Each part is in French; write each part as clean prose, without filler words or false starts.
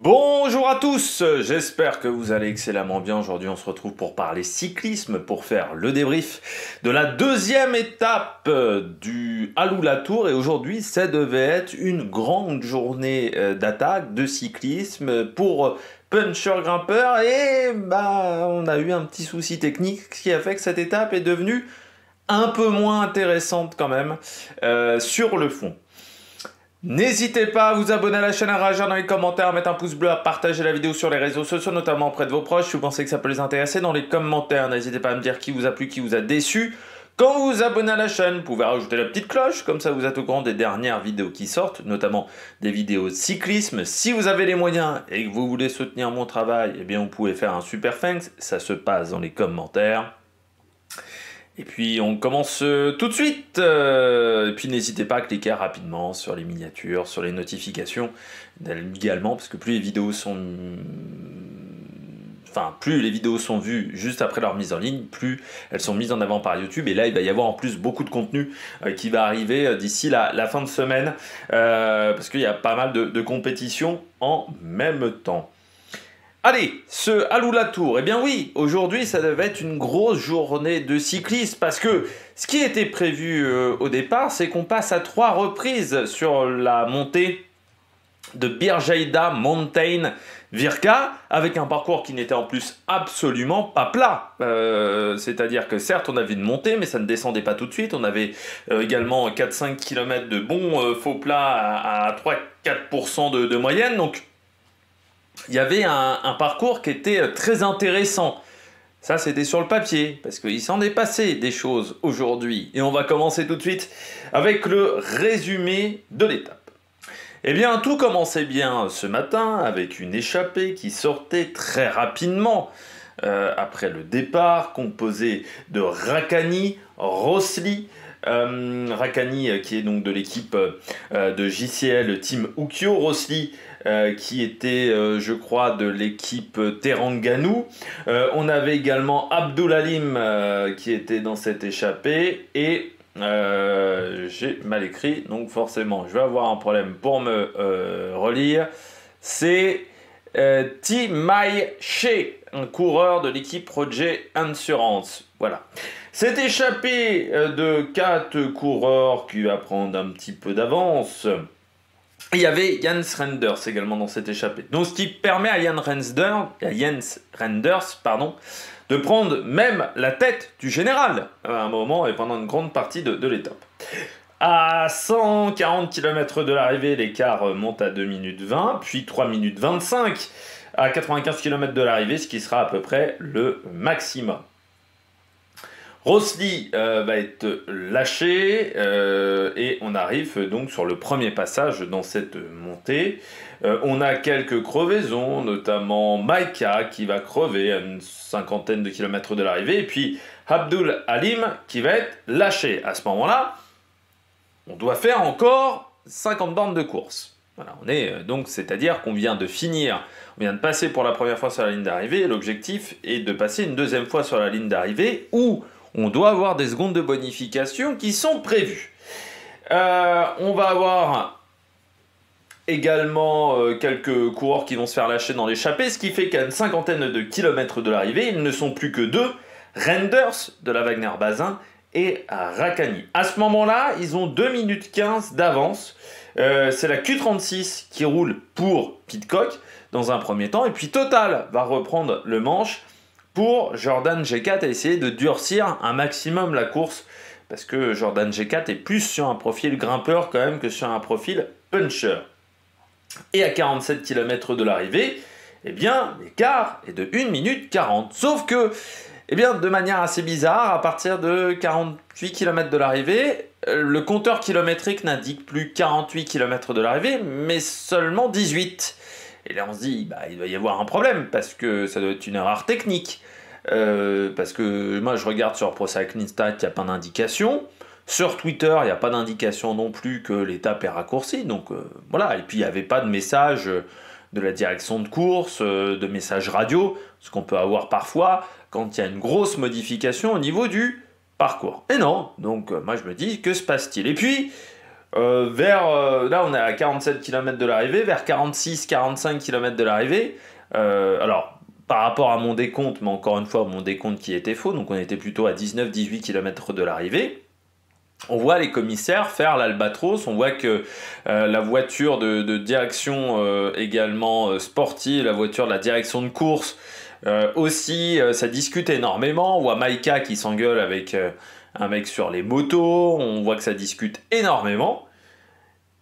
Bonjour à tous, j'espère que vous allez excellemment bien. Aujourd'hui on se retrouve pour parler cyclisme, pour faire le débrief de la deuxième étape du Alou-La-Tour. Et aujourd'hui ça devait être une grande journée d'attaque, de cyclisme pour puncher grimpeur. Et on a eu un petit souci technique, ce qui a fait que cette étape est devenue un peu moins intéressante quand même sur le fond. N'hésitez pas à vous abonner à la chaîne, à réagir dans les commentaires, à mettre un pouce bleu, à partager la vidéo sur les réseaux sociaux, notamment auprès de vos proches. Si vous pensez que ça peut les intéresser, dans les commentaires, n'hésitez pas à me dire qui vous a plu, qui vous a déçu. Quand vous vous abonnez à la chaîne, vous pouvez rajouter la petite cloche, comme ça vous êtes au courant des dernières vidéos qui sortent, notamment des vidéos de cyclisme. Si vous avez les moyens et que vous voulez soutenir mon travail, eh bien vous pouvez faire un super thanks, ça se passe dans les commentaires. Et puis on commence tout de suite. Et puis n'hésitez pas à cliquer rapidement sur les miniatures, sur les notifications également, parce que plus les vidéos sont vues juste après leur mise en ligne, plus elles sont mises en avant par YouTube. Et là, il va y avoir en plus beaucoup de contenu qui va arriver d'ici la fin de semaine, parce qu'il y a pas mal de compétitions en même temps. Allez, ce Alou-La-Tour, eh bien oui, aujourd'hui ça devait être une grosse journée de cyclisme parce que ce qui était prévu au départ, c'est qu'on passe à 3 reprises sur la montée de Birgeida Mountain Virka avec un parcours qui n'était en plus absolument pas plat. C'est-à-dire que certes on avait une montée mais ça ne descendait pas tout de suite. On avait également 4-5 km de bons faux plats à 3-4% de moyenne, donc il y avait un parcours qui était très intéressant. Ça, c'était sur le papier, parce qu'il s'en est passé des choses aujourd'hui. Et on va commencer tout de suite avec le résumé de l'étape. Eh bien, tout commençait bien ce matin avec une échappée qui sortait très rapidement après le départ, composée de Rakhani, Rosli, Rakhani qui est donc de l'équipe de JCL Team Ukyo, Rosli qui était je crois de l'équipe Terengganu. On avait également Abdul Halim qui était dans cette échappée et j'ai mal écrit donc forcément je vais avoir un problème pour me relire. C'est Timai She, un coureur de l'équipe Roger Insurance. Voilà. Cette échappée de 4 coureurs qui va prendre un petit peu d'avance. Il y avait Jens Renders également dans cette échappée. Donc ce qui permet à Jens Renders, de prendre même la tête du général à un moment et pendant une grande partie de l'étape. À 140 km de l'arrivée, l'écart monte à 2 minutes 20, puis 3 minutes 25 à 95 km de l'arrivée, ce qui sera à peu près le maximum. Rosli va être lâché et on arrive donc sur le premier passage dans cette montée. On a quelques crevaisons, notamment Maika qui va crever à une cinquantaine de kilomètres de l'arrivée, et puis Abdul Halim qui va être lâché. À ce moment-là, on doit faire encore 50 bornes de course. Voilà, on est donc, c'est-à-dire qu'on vient de finir, on vient de passer pour la première fois sur la ligne d'arrivée, et l'objectif est de passer une deuxième fois sur la ligne d'arrivée où on doit avoir des secondes de bonification qui sont prévues. On va avoir également quelques coureurs qui vont se faire lâcher dans l'échappée, ce qui fait qu'à une cinquantaine de kilomètres de l'arrivée, ils ne sont plus que 2, Renders de la Wagner Bazin et Rakhani. À ce moment-là, ils ont 2 minutes 15 d'avance. C'est la Q36 qui roule pour Pidcock dans un premier temps, et puis Total va reprendre le manche pour Jordan G4 à essayer de durcir un maximum la course, parce que Jordan G4 est plus sur un profil grimpeur quand même que sur un profil puncher. Et à 47 km de l'arrivée, eh bien l'écart est de 1 minute 40. Sauf que, eh bien, de manière assez bizarre, à partir de 48 km de l'arrivée, le compteur kilométrique n'indique plus 48 km de l'arrivée, mais seulement 18. Et là on se dit, il doit y avoir un problème, parce que ça doit être une erreur technique. Parce que moi je regarde sur Pro Cycling Stats, il n'y a pas d'indication. Sur Twitter, il n'y a pas d'indication non plus que l'étape est raccourcie. Donc voilà, et puis il n'y avait pas de message de la direction de course, de message radio, ce qu'on peut avoir parfois quand il y a une grosse modification au niveau du parcours. Et non, donc moi je me dis, que se passe-t-il? Et puis, Là, on est à 47 km de l'arrivée, vers 46-45 km de l'arrivée. Alors, par rapport à mon décompte, mais encore une fois, mon décompte qui était faux, donc on était plutôt à 19-18 km de l'arrivée. On voit les commissaires faire l'albatros, on voit que la voiture de direction également sportive, la voiture de la direction de course aussi, ça discute énormément. On voit Maïka qui s'engueule avec un mec sur les motos, on voit que ça discute énormément.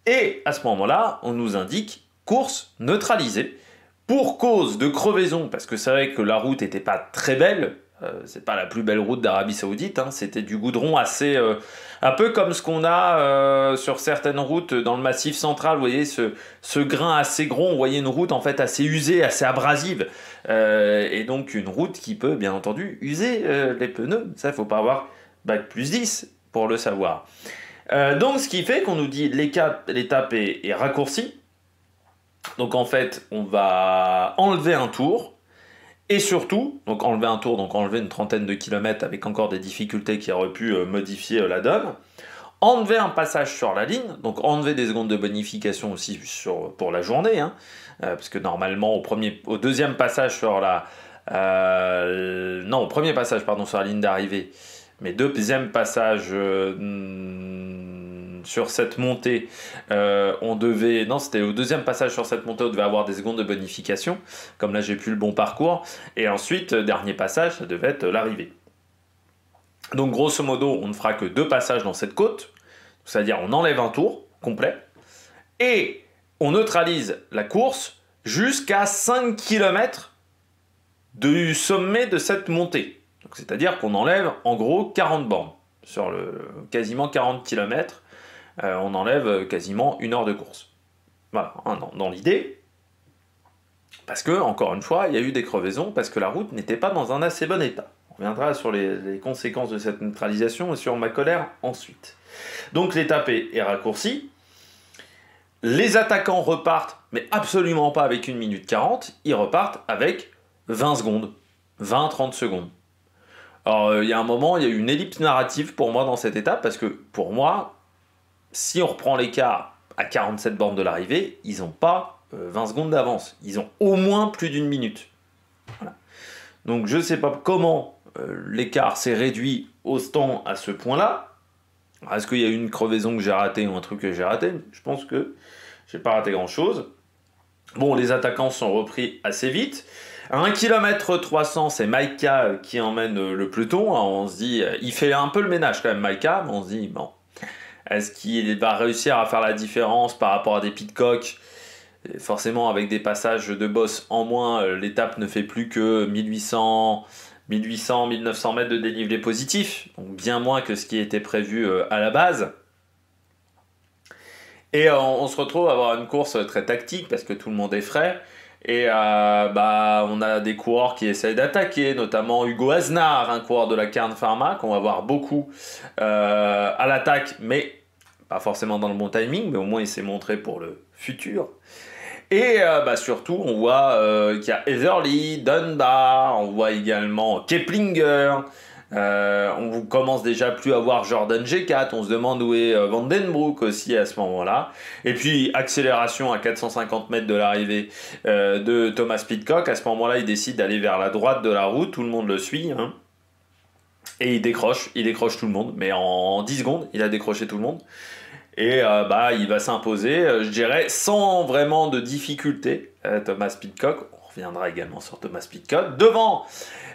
Et à ce moment-là, on nous indique course neutralisée pour cause de crevaison, parce que c'est vrai que la route n'était pas très belle. C'est pas la plus belle route d'Arabie Saoudite, hein. C'était du goudron assez un peu comme ce qu'on a sur certaines routes dans le Massif Central. Vous voyez ce grain assez gros, vous voyez une route en fait assez usée, assez abrasive, et donc une route qui peut bien entendu user les pneus. Ça, il faut pas avoir bac plus 10 pour le savoir. Donc ce qui fait qu'on nous dit l'étape est raccourcie. Donc en fait, on va enlever un tour. Et surtout, donc enlever un tour, donc enlever une trentaine de kilomètres avec encore des difficultés qui auraient pu modifier la donne. Enlever un passage sur la ligne, donc enlever des secondes de bonification aussi pour la journée, hein, parce que normalement au deuxième passage sur la... non, au premier passage, pardon, sur la ligne d'arrivée, mais deuxième passage sur cette montée, on devait... Non, c'était au deuxième passage sur cette montée, on devait avoir des secondes de bonification, comme là j'ai plus le bon parcours, et ensuite, dernier passage, ça devait être l'arrivée. Donc grosso modo, on ne fera que 2 passages dans cette côte, c'est-à-dire on enlève un tour complet, et on neutralise la course jusqu'à 5 km du sommet de cette montée. C'est-à-dire qu'on enlève en gros 40 bornes, sur quasiment 40 km, on enlève quasiment 1 heure de course. Voilà, hein, dans l'idée, parce que, encore une fois, il y a eu des crevaisons, parce que la route n'était pas dans un assez bon état. On reviendra sur les conséquences de cette neutralisation et sur ma colère ensuite. Donc l'étape est raccourcie. Les attaquants repartent, mais absolument pas avec 1 minute 40, ils repartent avec 20 secondes, 20-30 secondes. Alors il y a un moment, il y a eu une ellipse narrative pour moi dans cette étape, parce que pour moi, si on reprend l'écart à 47 bornes de l'arrivée, ils n'ont pas 20 secondes d'avance. Ils ont au moins plus d'1 minute. Voilà. Donc je ne sais pas comment l'écart s'est réduit autant à ce point-là. Est-ce qu'il y a eu une crevaison que j'ai ratée ou un truc que j'ai raté? Je pense que j'ai pas raté grand-chose. Bon, les attaquants sont repris assez vite. À 1 km 300, c'est Maïka qui emmène le peloton. Alors, on se dit, il fait un peu le ménage quand même, Maïka, mais on se dit, bon, est-ce qu'il va réussir à faire la différence par rapport à des Pidcock? Forcément, avec des passages de boss en moins, l'étape ne fait plus que 1800-1900 mètres de dénivelé positif, donc bien moins que ce qui était prévu à la base. Et on se retrouve à avoir une course très tactique parce que tout le monde est frais. Et on a des coureurs qui essayent d'attaquer, notamment Hugo Aznar, un coureur de la Cairn Pharma, qu'on va voir beaucoup à l'attaque, mais pas forcément dans le bon timing, mais au moins il s'est montré pour le futur. Et surtout, on voit qu'il y a Heatherly, Dunbar, on voit également Keplinger, on commence déjà plus à voir Jordan G4, on se demande où est Van Den Broek aussi à ce moment-là. Et puis, accélération à 450 mètres de l'arrivée de Thomas Pidcock. À ce moment-là, il décide d'aller vers la droite de la route, tout le monde le suit, hein. Et il décroche tout le monde, mais en 10 secondes, il a décroché tout le monde. Et il va s'imposer, je dirais, sans vraiment de difficulté, Thomas Pidcock. On reviendra également sur Thomas Pidcock. Devant,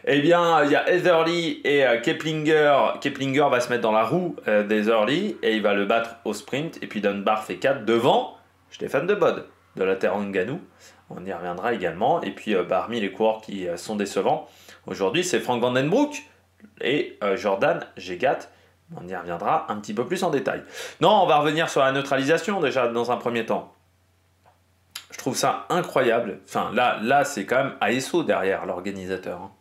eh bien, il y a Heatherly et Keplinger. Keplinger va se mettre dans la roue d'Heatherly et il va le battre au sprint. Et puis Dunbar fait 4 devant Stéphane de Bod de la Terengganu. On y reviendra également. Et puis parmi les coureurs qui sont décevants, aujourd'hui, c'est Frank Van Den Broek et Jordan G4. On y reviendra un petit peu plus en détail. Non, on va revenir sur la neutralisation déjà dans un premier temps. Je trouve ça incroyable. Enfin, là c'est quand même ASO derrière l'organisateur, hein.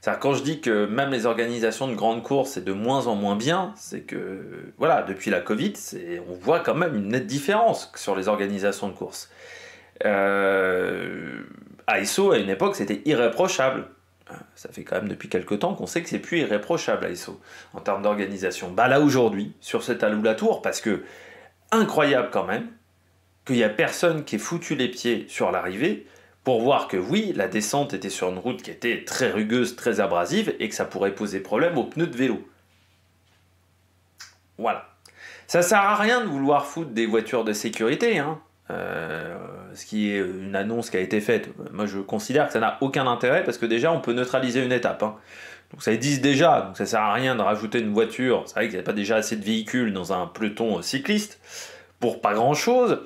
C'est-à-dire, quand je dis que même les organisations de grandes courses, c'est de moins en moins bien, c'est que, voilà, depuis la Covid, on voit quand même une nette différence sur les organisations de courses. ASO, à une époque, c'était irréprochable. Ça fait quand même depuis quelques temps qu'on sait que c'est plus irréprochable ASO en termes d'organisation. Là aujourd'hui, sur cet Alou-La-Tour, parce que incroyable quand même qu'il n'y a personne qui ait foutu les pieds sur l'arrivée pour voir que oui, la descente était sur une route qui était très rugueuse, très abrasive, et que ça pourrait poser problème aux pneus de vélo. Voilà. Ça sert à rien de vouloir foutre des voitures de sécurité, hein. Ce qui est une annonce qui a été faite. Moi, je considère que ça n'a aucun intérêt parce que déjà, on peut neutraliser une étape, hein. Donc ça existe déjà, donc ça sert à rien de rajouter une voiture. C'est vrai qu'il n'y a pas déjà assez de véhicules dans un peloton cycliste pour pas grand-chose.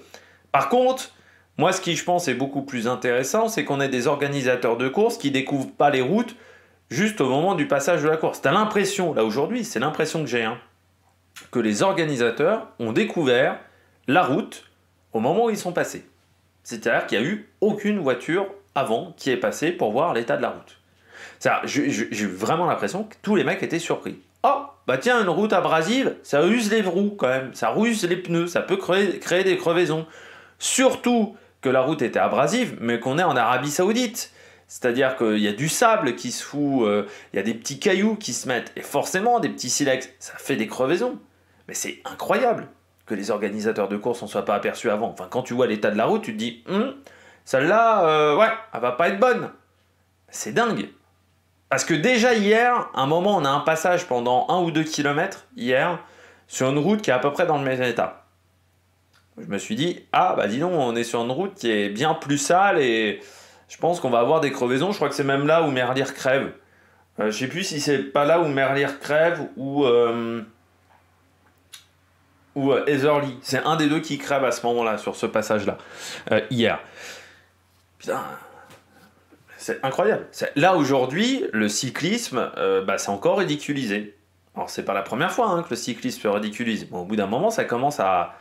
Par contre, moi, ce qui, je pense, est beaucoup plus intéressant, c'est qu'on ait des organisateurs de course qui découvrent pas les routes juste au moment du passage de la course. T'as l'impression, là aujourd'hui, c'est l'impression que j'ai, hein, que les organisateurs ont découvert la route au moment où ils sont passés. C'est-à-dire qu'il n'y a eu aucune voiture avant qui est passée pour voir l'état de la route. J'ai vraiment l'impression que tous les mecs étaient surpris. Oh, bah tiens, une route abrasive, ça use les roues quand même, ça use les pneus, ça peut créer des crevaisons. Surtout que la route était abrasive, mais qu'on est en Arabie Saoudite. C'est-à-dire qu'il y a du sable qui se fout, il y a des petits cailloux qui se mettent, et forcément des petits silex, ça fait des crevaisons. Mais c'est incroyable que les organisateurs de course n'en soient pas aperçus avant. Enfin, quand tu vois l'état de la route, tu te dis, celle-là, ouais, elle va pas être bonne. C'est dingue. Parce que déjà hier, à un moment, on a un passage pendant 1 ou 2 kilomètres, hier, sur une route qui est à peu près dans le même état. Je me suis dit, ah bah dis donc, on est sur une route qui est bien plus sale et je pense qu'on va avoir des crevaisons. Je crois que c'est même là où Merlier crève. Je sais plus si c'est pas là où Merlier crève ou Etherly. C'est un des deux qui crève à ce moment-là, sur ce passage-là, hier. Putain, c'est incroyable. Là, aujourd'hui, le cyclisme, c'est encore ridiculisé. Alors, c'est pas la première fois hein, que le cyclisme se ridiculise. Bon, au bout d'un moment, ça commence à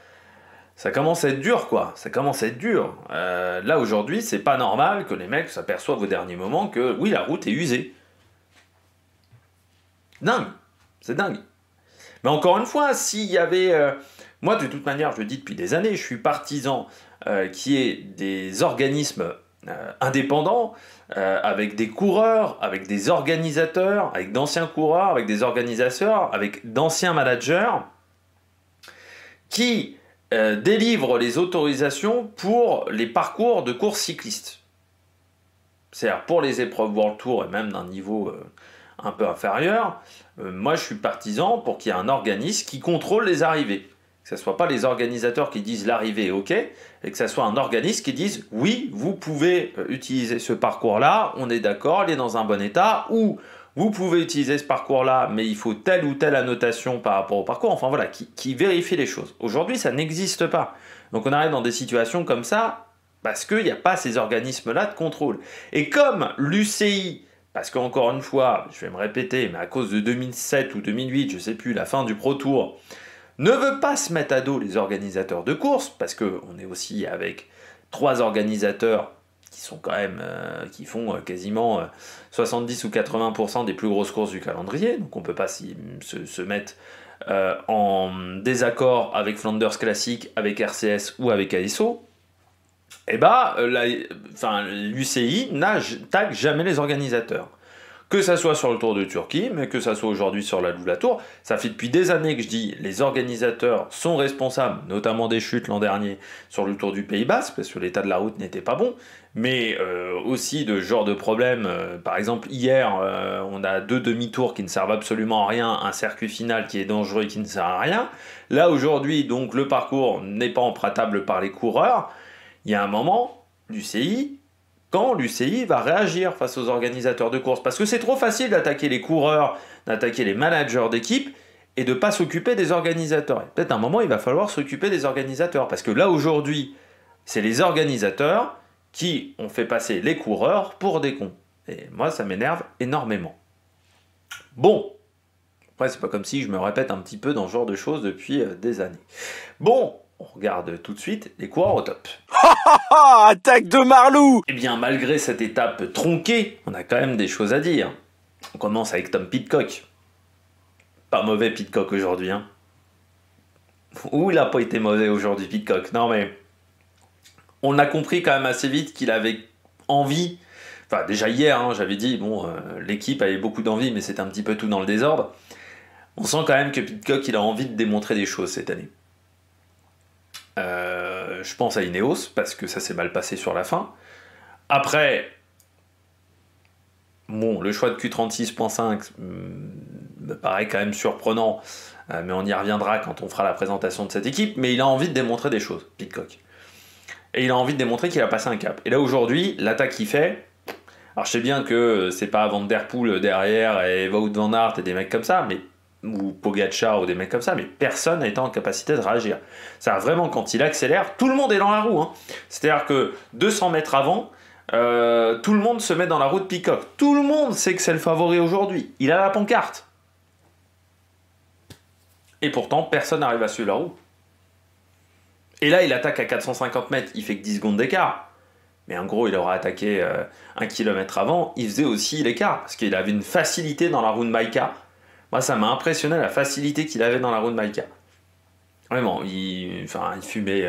être dur, quoi. Ça commence à être dur. Là, aujourd'hui, c'est pas normal que les mecs s'aperçoivent au dernier moment que, oui, la route est usée. Dingue. C'est dingue. Mais encore une fois, s'il y avait... moi, de toute manière, je le dis depuis des années, je suis partisan qu'il y ait des organismes indépendants, avec des coureurs, avec des organisateurs, avec d'anciens coureurs, avec des organisateurs, avec d'anciens managers, qui délivrent les autorisations pour les parcours de course cyclistes. C'est-à-dire pour les épreuves World Tour et même d'un niveau un peu inférieur, moi je suis partisan pour qu'il y ait un organisme qui contrôle les arrivées. Que ce ne soit pas les organisateurs qui disent l'arrivée est OK, et que ce soit un organisme qui dise oui, vous pouvez utiliser ce parcours-là, on est d'accord, il est dans un bon état, ou vous pouvez utiliser ce parcours-là, mais il faut telle ou telle annotation par rapport au parcours, enfin voilà, qui vérifie les choses. Aujourd'hui, ça n'existe pas. Donc on arrive dans des situations comme ça, parce qu'il n'y a pas ces organismes-là de contrôle. Et comme l'UCI, parce qu'encore une fois, je vais me répéter, mais à cause de 2007 ou 2008, je ne sais plus, la fin du Pro Tour, ne veut pas se mettre à dos les organisateurs de course, parce qu'on est aussi avec 3 organisateurs qui sont quand même, qui font quasiment 70 ou 80% des plus grosses courses du calendrier, donc on ne peut pas se mettre en désaccord avec Flanders Classic, avec RCS ou avec ASO. Et l'UCI n'attaque jamais les organisateurs. Que ça soit sur le Tour de Turquie, mais que ça soit aujourd'hui sur la Lula Tour, ça fait depuis des années que je dis les organisateurs sont responsables, notamment des chutes l'an dernier sur le Tour du Pays Basque, parce que l'état de la route n'était pas bon, mais aussi de ce genre de problème. Par exemple, hier, on a 2 demi-tours qui ne servent absolument à rien, un circuit final qui est dangereux et qui ne sert à rien. Là, aujourd'hui, donc, le parcours n'est pas empruntable par les coureurs. Il y a un moment, l'UCI, quand l'UCI va réagir face aux organisateurs de course. Parce que c'est trop facile d'attaquer les coureurs, d'attaquer les managers d'équipe et de ne pas s'occuper des organisateurs. Peut-être à un moment, il va falloir s'occuper des organisateurs. Parce que là, aujourd'hui, c'est les organisateurs qui ont fait passer les coureurs pour des cons. Et moi, ça m'énerve énormément. Bon, après, c'est pas comme si je me répète un petit peu dans ce genre de choses depuis des années. Bon, on regarde tout de suite les coureurs au top. Attaque de Marlou! Eh bien, malgré cette étape tronquée, on a quand même des choses à dire. On commence avec Tom Pidcock. Pas mauvais Pidcock aujourd'hui, hein. Ouh, il a pas été mauvais aujourd'hui, Pidcock. Non, mais on a compris quand même assez vite qu'il avait envie. Enfin, déjà hier, hein, j'avais dit, bon, l'équipe avait beaucoup d'envie, mais c'était un petit peu tout dans le désordre. On sent quand même que Pidcock, il a envie de démontrer des choses cette année. Je pense à Ineos, parce que ça s'est mal passé sur la fin. Après, bon, le choix de Q36.5 me paraît quand même surprenant, mais on y reviendra quand on fera la présentation de cette équipe, mais il a envie de démontrer des choses, Pidcock. Et il a envie de démontrer qu'il a passé un cap. Et là, aujourd'hui, l'attaque qu'il fait... Alors, je sais bien que c'est pas Van Der Poel derrière et Wout van Aert et des mecs comme ça, mais ou Pogacar ou des mecs comme ça, mais personne n'a été en capacité de réagir. C'est-à-dire vraiment, quand il accélère, tout le monde est dans la roue. Hein. C'est-à-dire que 200 mètres avant, tout le monde se met dans la roue de Pidcock. Tout le monde sait que c'est le favori aujourd'hui. Il a la pancarte. Et pourtant, personne n'arrive à suivre la roue. Et là, il attaque à 450 mètres, il fait que 10 secondes d'écart. Mais en gros, il aura attaqué 1 kilomètre avant, il faisait aussi l'écart, parce qu'il avait une facilité dans la roue de Maïka. Moi, ça m'a impressionné la facilité qu'il avait dans la roue de Maïka. Vraiment, il fumait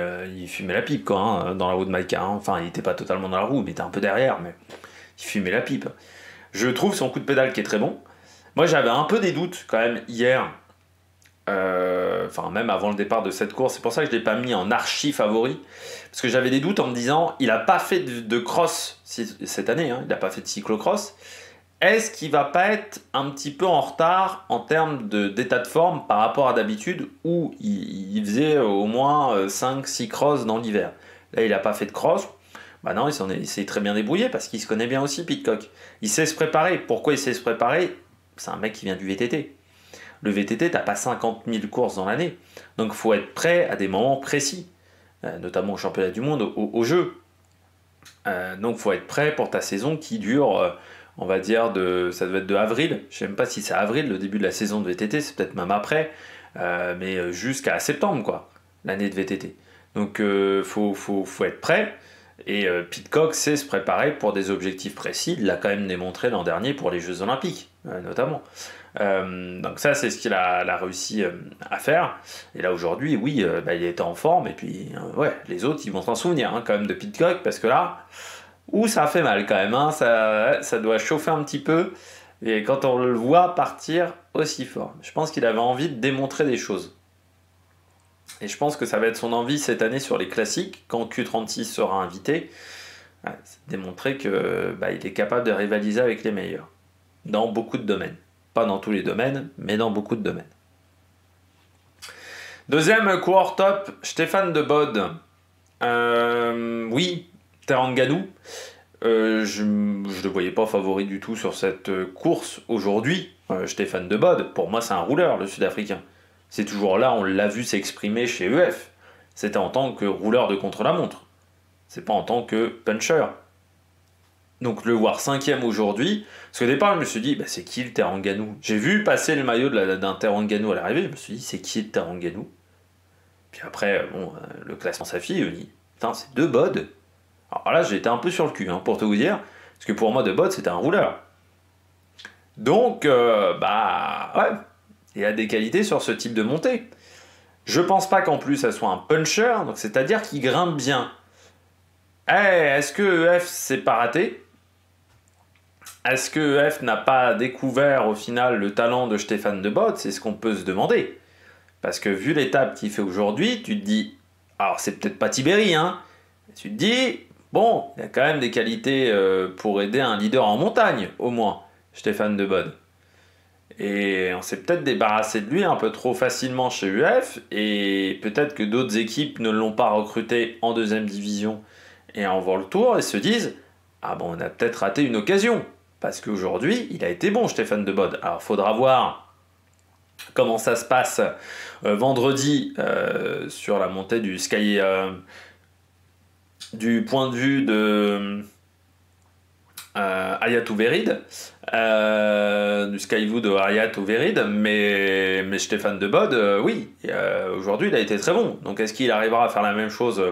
la pipe, quoi, hein, dans la roue de Maïka. Hein. Enfin, il n'était pas totalement dans la roue, il était un peu derrière, mais il fumait la pipe. Je trouve son coup de pédale qui est très bon. Moi, j'avais un peu des doutes, quand même, hier, même avant le départ de cette course, c'est pour ça que je ne l'ai pas mis en archi favori, parce que j'avais des doutes en me disant, il n'a pas fait de cross cette année, hein, il n'a pas fait de cyclocross, est-ce qu'il va pas être un petit peu en retard en termes d'état de forme par rapport à d'habitude, où il faisait au moins 5-6 crosses dans l'hiver. Là, il n'a pas fait de cross, bah non, il s'est très bien débrouillé, parce qu'il se connaît bien aussi, Pidcock. Il sait se préparer. Pourquoi il sait se préparer? C'est un mec qui vient du VTT. Le VTT, t'as pas 50 000 courses dans l'année. Donc il faut être prêt à des moments précis, notamment au championnat du monde, au jeu. Donc il faut être prêt pour ta saison qui dure, on va dire, ça doit être de avril. Je sais même pas si c'est avril, le début de la saison de VTT, c'est peut-être même après, mais jusqu'à septembre, quoi, l'année de VTT. Donc faut être prêt. Et Pidcock sait se préparer pour des objectifs précis. Il l'a quand même démontré l'an dernier pour les Jeux Olympiques, notamment. Donc ça, c'est ce qu'il a réussi à faire. Et là, aujourd'hui, oui, il était en forme. Et puis, les autres, ils vont s'en souvenir quand même de Pidcock. Parce que là, ça fait mal quand même. Hein, ça doit chauffer un petit peu. Et quand on le voit partir aussi fort. Je pense qu'il avait envie de démontrer des choses. Et je pense que ça va être son envie cette année sur les classiques, quand Q36 sera invité, c'est de démontrer qu'il est capable de rivaliser avec les meilleurs, dans beaucoup de domaines. Pas dans tous les domaines, mais dans beaucoup de domaines. Deuxième coureur top, Stéphane de Bod. Oui, Terengganu. Je ne le voyais pas favori du tout sur cette course aujourd'hui. Stéphane de Bod, pour moi, c'est un rouleur, le Sud-Africain. C'est toujours là, on l'a vu s'exprimer chez EF. C'était en tant que rouleur de contre-la-montre. C'est pas en tant que puncher. Donc le voir 5e aujourd'hui, parce qu'au départ je me suis dit, c'est qui le Terengganu? J'ai vu passer le maillot d'un Terengganu à l'arrivée, je me suis dit, c'est qui le Terengganu? Puis après, le classement s'affiche, je me dis, putain, c'est de Bod. Alors là, j'ai été un peu sur le cul, pour tout vous dire, parce que pour moi, de Bod, c'était un rouleur. Donc, il a des qualités sur ce type de montée. Je pense pas qu'en plus ça soit un puncher, donc c'est-à-dire qu'il grimpe bien. Est-ce que EF s'est pas raté? Est-ce que EF n'a pas découvert au final le talent de Stéphane de Bod? C'est ce qu'on peut se demander. Parce que vu l'étape qu'il fait aujourd'hui, tu te dis, alors c'est peut-être pas Tibéri, tu te dis, bon, il y a quand même des qualités pour aider un leader en montagne, au moins, Stéphane de Bod. Et on s'est peut-être débarrassé de lui un peu trop facilement chez UF, et peut-être que d'autres équipes ne l'ont pas recruté en deuxième division et en World Tour, et se disent « Ah bon, on a peut-être raté une occasion ». Parce qu'aujourd'hui, il a été bon, Stéphane de Bod. Alors, il faudra voir comment ça se passe vendredi sur la montée du Sky... du point de vue de... Hayatou Verid, du Skyview de Hayatou Verid, mais Stéphane de Bod, aujourd'hui il a été très bon. Donc est-ce qu'il arrivera à faire la même chose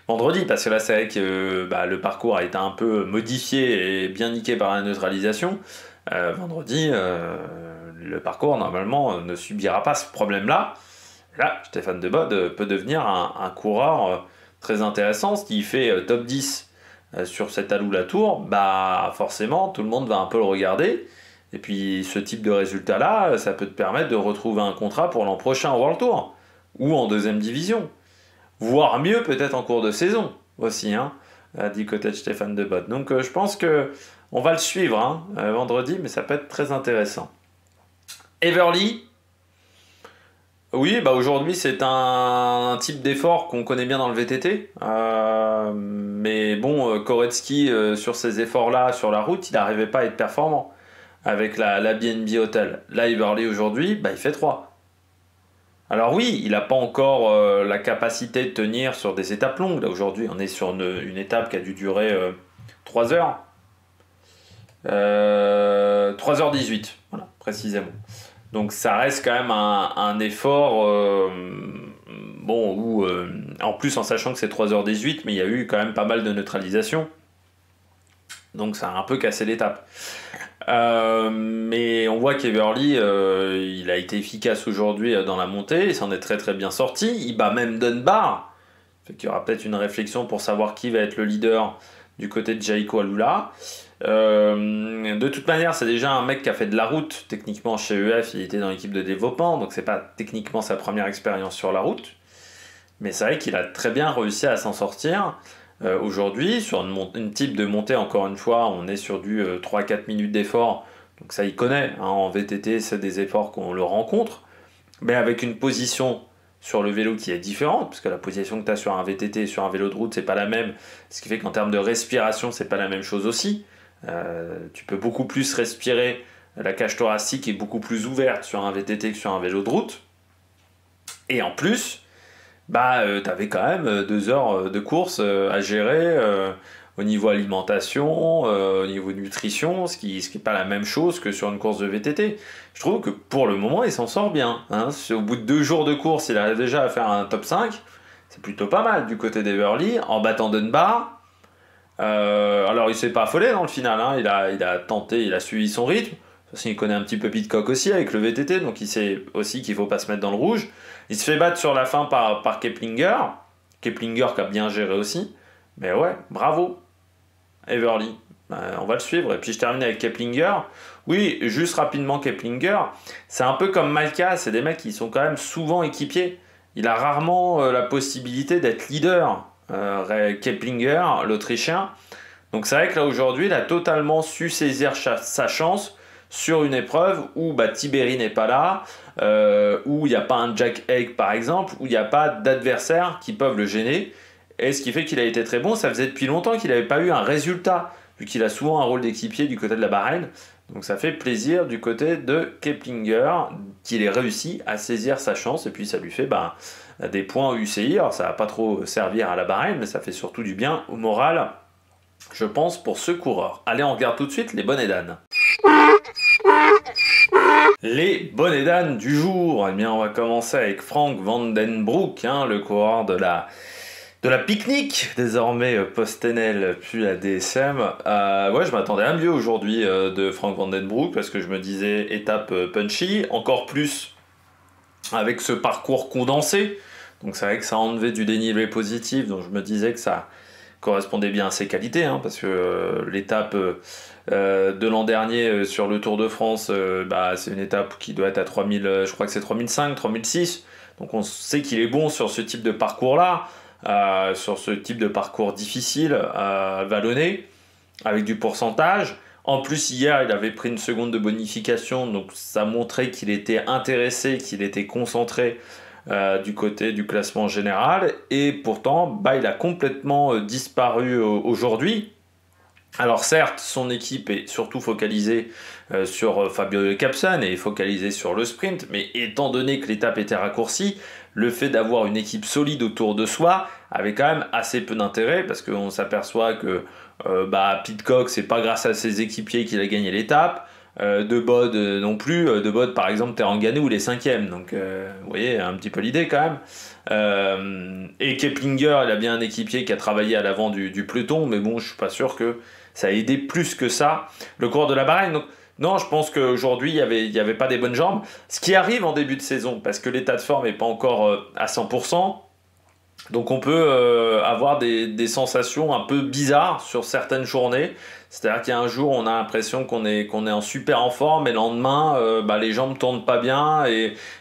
vendredi? Parce que là c'est vrai que le parcours a été un peu modifié et bien niqué par la neutralisation. Vendredi, le parcours normalement ne subira pas ce problème-là. Là, Stéphane de Bod peut devenir un coureur très intéressant. S'il fait top 10 sur cette Alou-La Tour, forcément tout le monde va un peu le regarder, et puis ce type de résultat là, ça peut te permettre de retrouver un contrat pour l'an prochain au World Tour, ou en deuxième division, voire mieux peut-être en cours de saison aussi, hein, dit coach Stéphane Debott. Donc je pense que on va le suivre hein, vendredi, mais ça peut être très intéressant. Everly, oui, bah aujourd'hui c'est un type d'effort qu'on connaît bien dans le VTT, mais bon, Koretsky sur ces efforts-là sur la route, il n'arrivait pas à être performant avec la BNB Hotel. Là, Everly aujourd'hui, bah, il fait 3. Alors oui, il n'a pas encore la capacité de tenir sur des étapes longues. Là aujourd'hui, on est sur une étape qui a dû durer 3 heures. 3h18, voilà, précisément. Donc ça reste quand même un effort, bon, où, en plus en sachant que c'est 3h18, mais il y a eu quand même pas mal de neutralisation. Donc ça a un peu cassé l'étape. Mais on voit qu'Everly, il a été efficace aujourd'hui dans la montée, il s'en est très très bien sorti, il bat même Dunbar. Fait qu'il y aura peut-être une réflexion pour savoir qui va être le leader du côté de Jaiko Alula. De toute manière, c'est déjà un mec qui a fait de la route techniquement chez EF, il était dans l'équipe de développement, donc c'est pas techniquement sa première expérience sur la route. Mais c'est vrai qu'il a très bien réussi à s'en sortir. Aujourd'hui, sur une type de montée, encore une fois, on est sur du 3-4 minutes d'effort. Donc ça, il connaît. Hein, en VTT, c'est des efforts qu'on le rencontre. Mais avec une position sur le vélo qui est différente, parce que la position que tu as sur un VTT et sur un vélo de route, c'est pas la même. Ce qui fait qu'en termes de respiration, c'est pas la même chose aussi. Tu peux beaucoup plus respirer. La cage thoracique est beaucoup plus ouverte sur un VTT que sur un vélo de route. Et en plus, bah, tu avais quand même 2 heures de course à gérer au niveau alimentation, au niveau nutrition, ce qui n'est pas la même chose que sur une course de VTT. Je trouve que pour le moment, il s'en sort bien. Hein. Au bout de 2 jours de course, il arrive déjà à faire un top 5. C'est plutôt pas mal du côté d'Everly, en battant Dunbar. Alors, il s'est pas affolé dans le final. Hein. Il a tenté, il a suivi son rythme. Il connaît un petit peu Pidcock aussi avec le VTT, donc il sait aussi qu'il ne faut pas se mettre dans le rouge. Il se fait battre sur la fin par Keplinger. Keplinger qui a bien géré aussi. Mais ouais, bravo, Everly. On va le suivre. Et puis je termine avec Keplinger. Oui, juste rapidement Keplinger. C'est un peu comme Malka, c'est des mecs qui sont quand même souvent équipiers. Il a rarement la possibilité d'être leader. Keplinger, l'Autrichien. Donc c'est vrai que là aujourd'hui, il a totalement su saisir sa chance sur une épreuve où Tiberi n'est pas là, où il n'y a pas un Jack Haig par exemple, où il n'y a pas d'adversaires qui peuvent le gêner. Et ce qui fait qu'il a été très bon, ça faisait depuis longtemps qu'il n'avait pas eu un résultat, vu qu'il a souvent un rôle d'équipier du côté de la Bahreïn. Donc ça fait plaisir du côté de Keplinger qu'il ait réussi à saisir sa chance, et puis ça lui fait des points au UCI. Alors ça va pas trop servir à la Bahreïn, mais ça fait surtout du bien au moral, je pense, pour ce coureur. Allez, on regarde tout de suite les bonnets d'âne. Les bonnets d'âne du jour, eh bien on va commencer avec Frank Vandenbroek, hein, le coureur de la pique-nique, désormais post-NL puis la DSM. Ouais, je m'attendais à mieux aujourd'hui de Frank Vandenbroek, parce que je me disais étape punchy, encore plus avec ce parcours condensé. Donc c'est vrai que ça enlevait du dénivelé positif, donc je me disais que ça correspondait bien à ses qualités, hein, parce que l'étape de l'an dernier sur le Tour de France, c'est une étape qui doit être à 3000, je crois que c'est 3005, 3006, donc on sait qu'il est bon sur ce type de parcours-là, sur ce type de parcours difficile, vallonné, avec du pourcentage. En plus, hier, il avait pris une seconde de bonification, donc ça montrait qu'il était intéressé, qu'il était concentré du côté du classement général, et pourtant il a complètement disparu aujourd'hui. Alors certes, son équipe est surtout focalisée sur Fabio Capsen et focalisée sur le sprint, mais étant donné que l'étape était raccourcie, le fait d'avoir une équipe solide autour de soi avait quand même assez peu d'intérêt, parce qu'on s'aperçoit que Pidcock, c'est pas grâce à ses équipiers qu'il a gagné l'étape. De Bod non plus. De Bod, par exemple, Terengganu, il est 5ème. Donc, vous voyez, un petit peu l'idée quand même. Et Keplinger, il a bien un équipier qui a travaillé à l'avant du peloton, mais bon, je suis pas sûr que ça a aidé plus que ça le cours de la Bahreïn. Donc, non, je pense qu'aujourd'hui, il n'y avait pas des bonnes jambes. Ce qui arrive en début de saison, parce que l'état de forme n'est pas encore à 100%. Donc on peut avoir des sensations un peu bizarres sur certaines journées. C'est-à-dire qu'il y a un jour, on a l'impression qu'on est en super en forme, et le lendemain, les jambes ne tournent pas bien,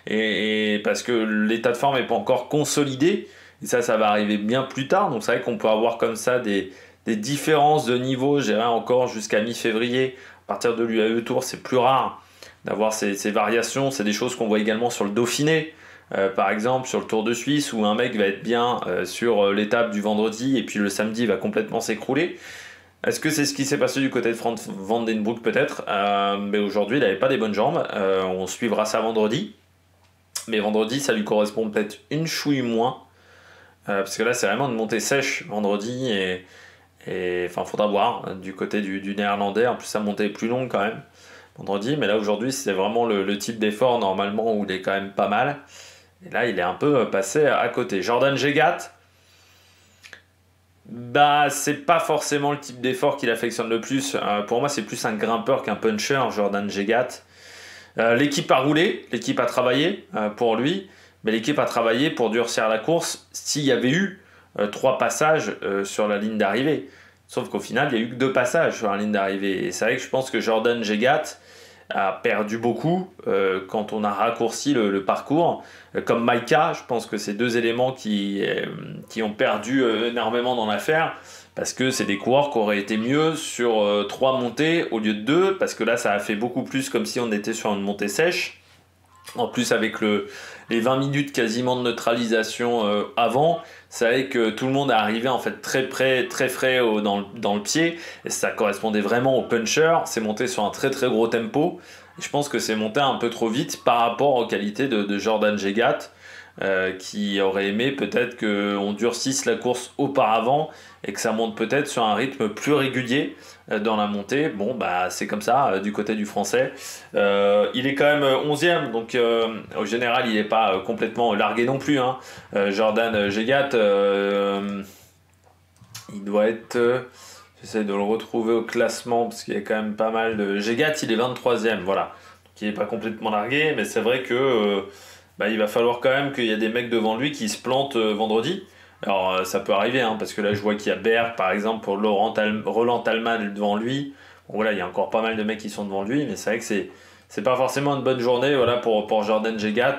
et parce que l'état de forme n'est pas encore consolidé. Et ça va arriver bien plus tard. Donc c'est vrai qu'on peut avoir comme ça des différences de niveau, je dirais encore jusqu'à mi-février. À partir de l'UAE Tour, c'est plus rare d'avoir ces variations. C'est des choses qu'on voit également sur le Dauphiné. Par exemple sur le Tour de Suisse où un mec va être bien sur l'étape du vendredi et puis le samedi il va complètement s'écrouler. Est-ce que c'est ce qui s'est passé du côté de Franz Van Den Broek peut-être, mais aujourd'hui il n'avait pas des bonnes jambes. On suivra ça vendredi, mais vendredi ça lui correspond peut-être une chouille moins, parce que là c'est vraiment une montée sèche vendredi et enfin faudra voir du côté du néerlandais. En plus sa montée est plus longue quand même vendredi, mais là aujourd'hui c'est vraiment le type d'effort normalement où il est quand même pas mal. Et là, il est un peu passé à côté. Jordan Gégat, bah, c'est pas forcément le type d'effort qu'il affectionne le plus. Pour moi, c'est plus un grimpeur qu'un puncher, Jordan Gégat. L'équipe a roulé, l'équipe a travaillé pour lui, mais l'équipe a travaillé pour durcir la course s'il y avait eu 3 passages sur la ligne d'arrivée. Sauf qu'au final, il n'y a eu que 2 passages sur la ligne d'arrivée. Et c'est vrai que je pense que Jordan Gégat a perdu beaucoup quand on a raccourci le parcours. Comme Maïka, je pense que c'est 2 éléments qui ont perdu énormément dans l'affaire, parce que c'est des coureurs qui auraient été mieux sur 3 montées au lieu de 2, parce que là ça a fait beaucoup plus comme si on était sur une montée sèche. En plus avec les 20 minutes quasiment de neutralisation avant, c'est vrai que tout le monde est arrivé en fait très près, très frais dans le pied, et ça correspondait vraiment au puncher. C'est monté sur un très très gros tempo, et je pense que c'est monté un peu trop vite par rapport aux qualités de Jordan Gégat, qui aurait aimé peut-être qu'on durcisse la course auparavant et que ça monte peut-être sur un rythme plus régulier dans la montée. Bon, bah c'est comme ça du côté du français. Il est quand même 11e, donc au général il n'est pas complètement largué non plus, hein. Jordan Gégat, il doit être... j'essaie de le retrouver au classement parce qu'il y a quand même pas mal de... Gégat, il est 23e, voilà. Donc il n'est pas complètement largué, mais c'est vrai que il va falloir quand même qu'il y ait des mecs devant lui qui se plantent vendredi. Alors ça peut arriver, hein, parce que là je vois qu'il y a Berg par exemple pour Roland Thalmann devant lui. Bon, voilà, il y a encore pas mal de mecs qui sont devant lui, mais c'est vrai que c'est pas forcément une bonne journée, voilà, pour Jordan Gégat,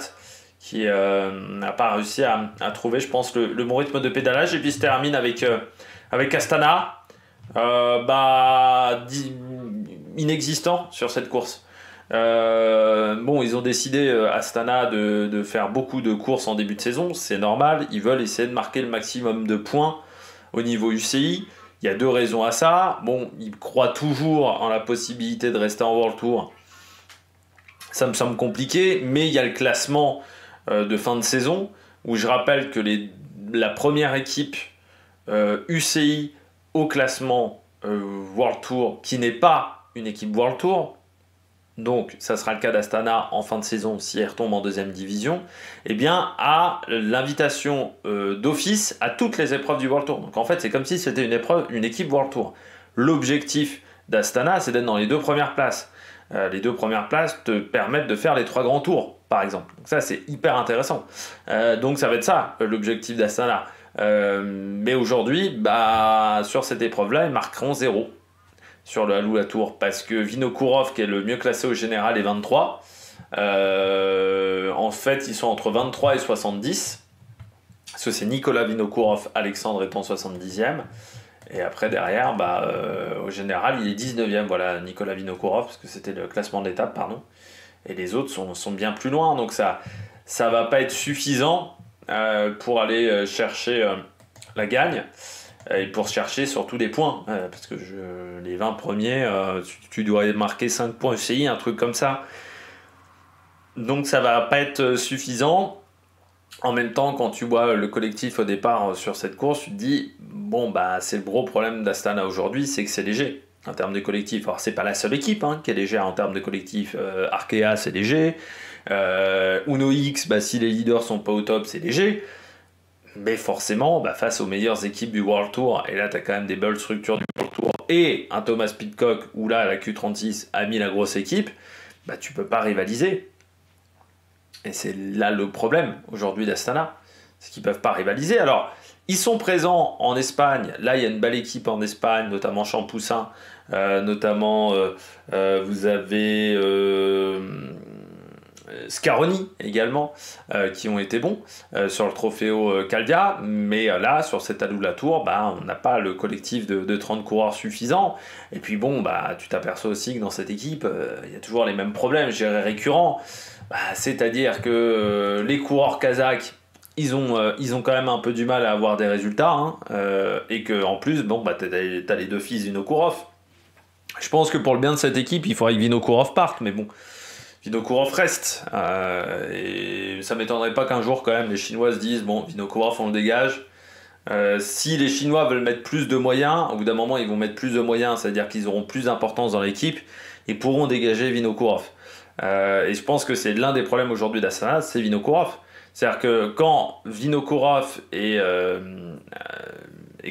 qui n'a pas réussi à trouver, je pense, le bon rythme de pédalage. Et puis il se termine avec Astana, inexistant sur cette course. Ils ont décidé Astana de faire beaucoup de courses en début de saison, c'est normal, ils veulent essayer de marquer le maximum de points au niveau UCI. Il y a 2 raisons à ça. Bon, ils croient toujours en la possibilité de rester en World Tour. Ça me semble compliqué, mais il y a le classement de fin de saison, où je rappelle que la première équipe UCI au classement World Tour, qui n'est pas une équipe World Tour, donc ça sera le cas d'Astana en fin de saison si elle retombe en 2e division, eh bien a l'invitation d'office à toutes les épreuves du World Tour. Donc en fait c'est comme si c'était une équipe World Tour. L'objectif d'Astana, c'est d'être dans les 2 premières places. Les 2 premières places te permettent de faire les 3 grands tours par exemple. Donc ça c'est hyper intéressant. Donc ça va être ça l'objectif d'Astana. Mais aujourd'hui, sur cette épreuve là ils marqueront 0 sur le Alula Tour, parce que Vinokourov, qui est le mieux classé au général, est 23. En fait, ils sont entre 23 et 70. Parce que c'est Nicolas Vinokourov, Alexandre étant 70e. Et après, derrière, au général, il est 19e. Voilà, Nicolas Vinokourov, parce que c'était le classement d'étape, pardon. Et les autres sont bien plus loin. Donc ça va pas être suffisant pour aller chercher la gagne. Et pour chercher surtout des points, parce que les 20 premiers, tu dois marquer 5 points UCI, un truc comme ça. Donc ça va pas être suffisant. En même temps, quand tu vois le collectif au départ sur cette course, tu te dis, c'est le gros problème d'Astana aujourd'hui, c'est que c'est léger en termes de collectif. Alors c'est pas la seule équipe qui est légère en termes de collectif. Arkea c'est léger, Uno X, si les leaders sont pas au top, c'est léger. Mais forcément, face aux meilleures équipes du World Tour, et là tu as quand même des belles structures du World Tour, et un Thomas Pidcock, où là la Q36 a mis la grosse équipe, tu peux pas rivaliser. Et c'est là le problème aujourd'hui d'Astana, c'est qu'ils peuvent pas rivaliser. Alors, ils sont présents en Espagne, là il y a une belle équipe en Espagne, notamment Champoussin, vous avez Scaroni également, qui ont été bons sur le Trofeo Caldia, mais là, sur cette Alula-Tour, on n'a pas le collectif de 30 coureurs suffisant. Et puis bon, tu t'aperçois aussi que dans cette équipe, il y a toujours les mêmes problèmes, je dirais récurrents. C'est-à-dire que les coureurs kazakhs, ils ont quand même un peu du mal à avoir des résultats, hein, et qu'en plus, t'as les deux fils Vinokourov. Je pense que pour le bien de cette équipe, il faudrait que Vinokourov parte, mais bon, Vinokourov reste. Et ça m'étonnerait pas qu'un jour, quand même, les Chinois se disent, bon, Vinokourov, on le dégage. Si les Chinois veulent mettre plus de moyens, au bout d'un moment, ils vont mettre plus de moyens, c'est-à-dire qu'ils auront plus d'importance dans l'équipe, et pourront dégager Vinokourov. Et je pense que c'est l'un des problèmes aujourd'hui d'Astana, c'est Vinokourov. C'est-à-dire que quand Vinokourov est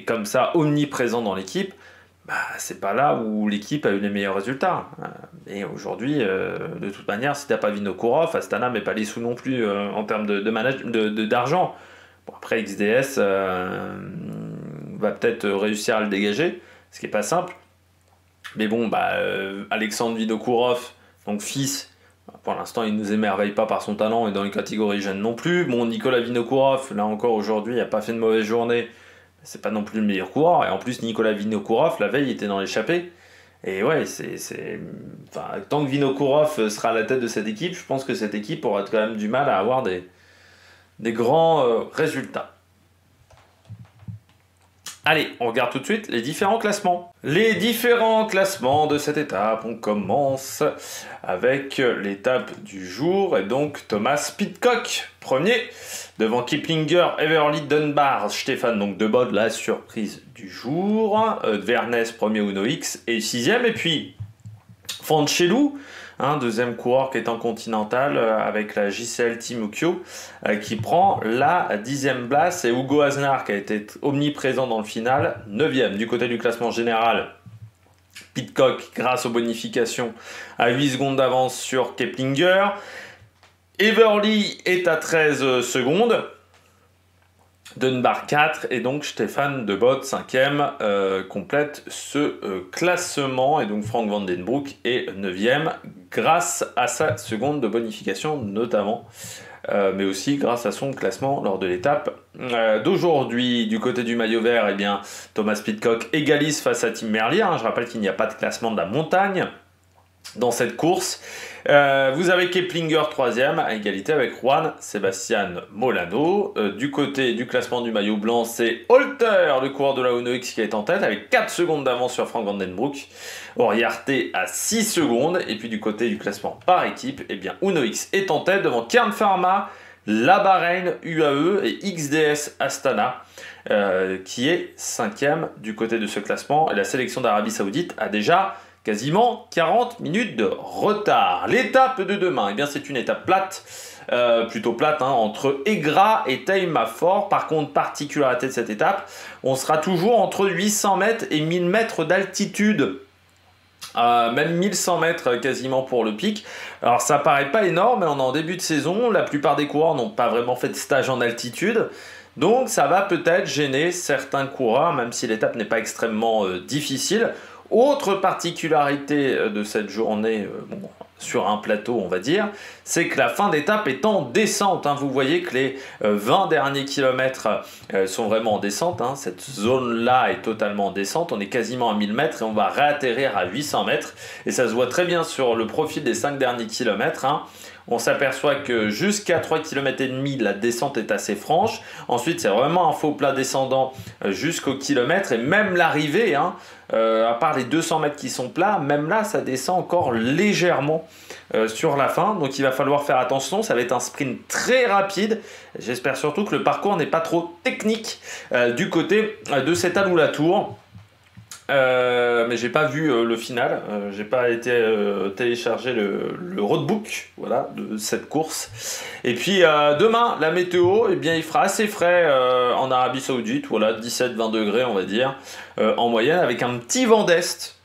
comme ça omniprésent dans l'équipe, c'est pas là où l'équipe a eu les meilleurs résultats. Et aujourd'hui, de toute manière, si t'as pas Vinokourov, Astana met pas les sous non plus en termes d'argent. Bon, après, XDS va peut-être réussir à le dégager, ce qui est pas simple. Mais bon, Alexandre Vinokourov, donc fils, pour l'instant, il ne nous émerveille pas par son talent et dans les catégories jeunes non plus. Bon, Nicolas Vinokourov, là encore aujourd'hui, il n'a pas fait de mauvaise journée. C'est pas non plus le meilleur coureur. Et en plus, Nicolas Vinokourov, la veille, il était dans l'échappée. Et ouais, tant que Vinokourov sera à la tête de cette équipe, je pense que cette équipe aura quand même du mal à avoir des grands résultats. Allez, on regarde tout de suite les différents classements. Les différents classements de cette étape, on commence avec l'étape du jour, et donc Thomas Pidcock, premier, devant Kiplinger, Everly, Dunbar, Stéphane, donc De Bod, la surprise du jour, Vernes, premier Uno X, et sixième, et puis Franchelou, deuxième coureur qui est en continental avec la JCL Team Ukyo, qui prend la 10e place, et Hugo Aznar qui a été omniprésent dans le final, 9e. Du côté du classement général, Pidcock, grâce aux bonifications, à 8 secondes d'avance sur Keplinger. Everly est à 13 secondes. Dunbar 4 et donc Stéphane De Bod 5e complète ce classement, et donc Frank Van Den Broek est 9e grâce à sa seconde de bonification notamment, mais aussi grâce à son classement lors de l'étape d'aujourd'hui. Du côté du maillot vert, Thomas Pidcock égalise face à Tim Merlier, je rappelle qu'il n'y a pas de classement de la montagne dans cette course. Vous avez Keplinger 3e à égalité avec Juan Sebastian Molano. Du côté du classement du maillot blanc, c'est Holter, le coureur de la Uno X, qui est en tête avec 4 secondes d'avance sur Frank Van Den Broek. Oriarte à 6 secondes. Et puis du côté du classement par équipe, Uno X est en tête devant Kern Pharma, La Bahreïn UAE et XDS Astana, qui est 5e du côté de ce classement. Et la sélection d'Arabie Saoudite a déjà quasiment 40 minutes de retard. L'étape de demain, c'est une étape plate, plutôt plate, entre Egra et Taïmafor. Par contre, particularité de cette étape, on sera toujours entre 800 mètres et 1000 mètres d'altitude. Même 1100 mètres quasiment pour le pic. Alors ça paraît pas énorme, mais on est en début de saison, la plupart des coureurs n'ont pas vraiment fait de stage en altitude. Donc ça va peut-être gêner certains coureurs, même si l'étape n'est pas extrêmement difficile. Autre particularité de cette journée, sur un plateau on va dire, c'est que la fin d'étape est en descente. Vous voyez que les 20 derniers kilomètres sont vraiment en descente. Cette zone-là est totalement en descente. On est quasiment à 1000 mètres et on va réatterrir à 800 mètres. Et ça se voit très bien sur le profil des 5 derniers kilomètres. On s'aperçoit que jusqu'à 3,5 km, la descente est assez franche. Ensuite, c'est vraiment un faux plat descendant jusqu'au kilomètre. Et même l'arrivée, à part les 200 mètres qui sont plats, même là, ça descend encore légèrement sur la fin. Donc, il va falloir faire attention. Ça va être un sprint très rapide. J'espère surtout que le parcours n'est pas trop technique du côté de cette Alula-Tour. Mais j'ai pas vu le final, j'ai pas été télécharger le roadbook de cette course. Et puis demain, la météo, il fera assez frais en Arabie Saoudite, 17-20 degrés on va dire, en moyenne, avec un petit vent d'est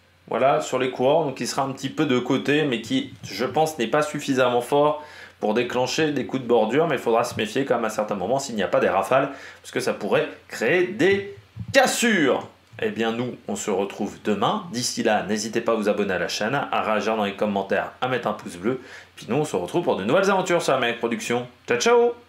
sur les coureurs, donc il sera un petit peu de côté, mais qui, je pense, n'est pas suffisamment fort pour déclencher des coups de bordure, mais il faudra se méfier quand même à certains moments s'il n'y a pas des rafales, parce que ça pourrait créer des cassures. Eh bien nous, on se retrouve demain. D'ici là, n'hésitez pas à vous abonner à la chaîne, à réagir dans les commentaires, à mettre un pouce bleu. Puis nous, on se retrouve pour de nouvelles aventures sur la Maniac Production. Ciao ciao!